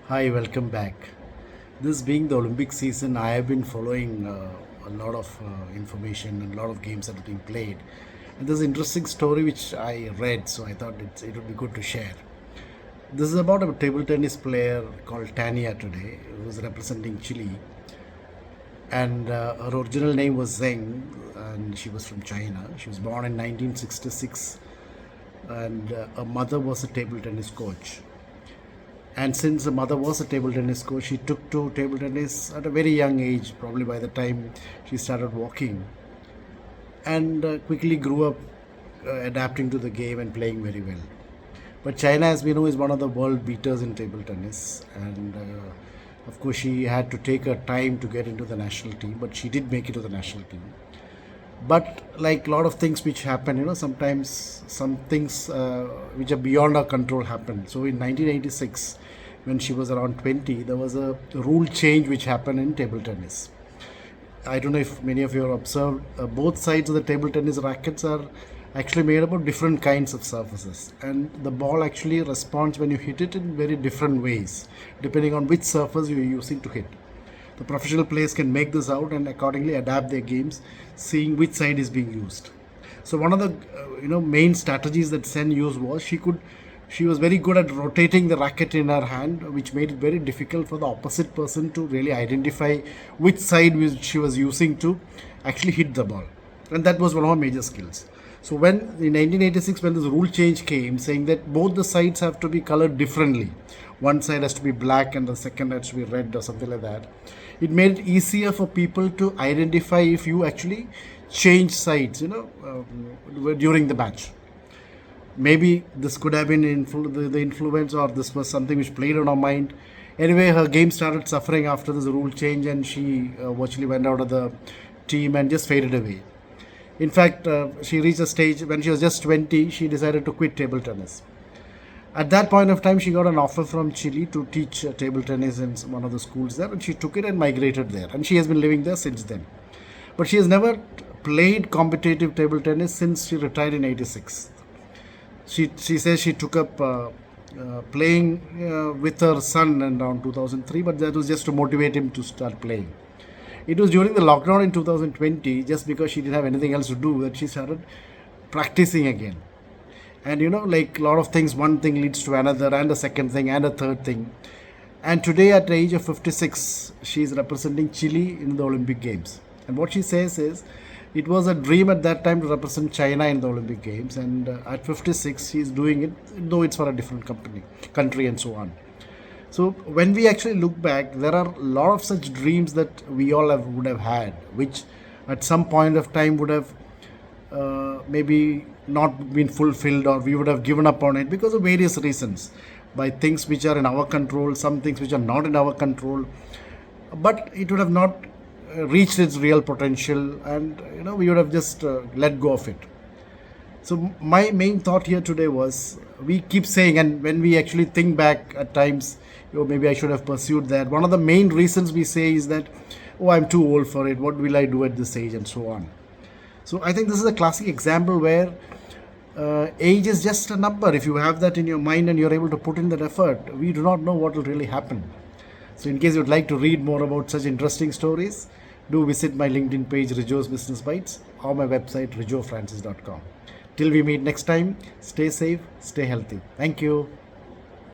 Hi, welcome back. This being the Olympic season, I have been following a lot of information and a lot of games that are being played. And there's an interesting story which I read, so I thought it would be good to share. This is about a table tennis player called Tania today, who was representing Chile. And her original name was Zeng, and she was from China. She was born in 1966, and her mother was a table tennis coach. And since the mother was a table tennis coach, she took to table tennis at a very young age, probably by the time she started walking, and quickly grew up adapting to the game and playing very well. But China, as we know, is one of the world beaters in table tennis, and of course, she had to take her time to get into the national team, but she did make it to the national team. But like a lot of things which happen, sometimes some things which are beyond our control happen. So in 1986, when she was around 20, there was a rule change which happened in table tennis. I don't know if many of you have observed, both sides of the table tennis rackets are actually made up of different kinds of surfaces, and the ball actually responds when you hit it in very different ways depending on which surface you're using to hit. The professional players can make this out and accordingly adapt their games, seeing which side is being used. So one of the main strategies that Sen used was she was very good at rotating the racket in her hand, which made it very difficult for the opposite person to really identify which side she was using to actually hit the ball, and that was one of her major skills. So when in 1986, when this rule change came, saying that both the sides have to be colored differently, one side has to be black and the second has to be red or something like that, it made it easier for people to identify if you actually change sides, during the match. Maybe this could have been the influence, or this was something which played on her mind. Anyway, her game started suffering after this rule change, and she virtually went out of the team and just faded away. In fact, she reached a stage when she was just 20, she decided to quit table tennis. At that point of time, she got an offer from Chile to teach table tennis in one of the schools there, and she took it and migrated there. And she has been living there since then. But she has never played competitive table tennis since she retired in 86. She says she took up playing with her son in around 2003, but that was just to motivate him to start playing. It was during the lockdown in 2020, just because she didn't have anything else to do, that she started practicing again. And like a lot of things, one thing leads to another, and a second thing, and a third thing. And today, at the age of 56, she is representing Chile in the Olympic Games. And what she says is, it was a dream at that time to represent China in the Olympic Games. And at 56, she is doing it, though it's for a different country, and so on. So when we actually look back, there are a lot of such dreams that we all would have had, which at some point of time would have maybe not been fulfilled, or we would have given up on it because of various reasons, by things which are in our control, some things which are not in our control, but it would have not reached its real potential, and we would have just let go of it. So my main thought here today was, we keep saying, and when we actually think back at times, maybe I should have pursued that. One of the main reasons we say is that, oh, I'm too old for it. What will I do at this age, and so on. So I think this is a classic example where age is just a number. If you have that in your mind and you're able to put in that effort, we do not know what will really happen. So in case you'd like to read more about such interesting stories, do visit my LinkedIn page, Rijo's Business Bites, or my website, rijofrancis.com. Till we meet next time, stay safe, stay healthy. Thank you.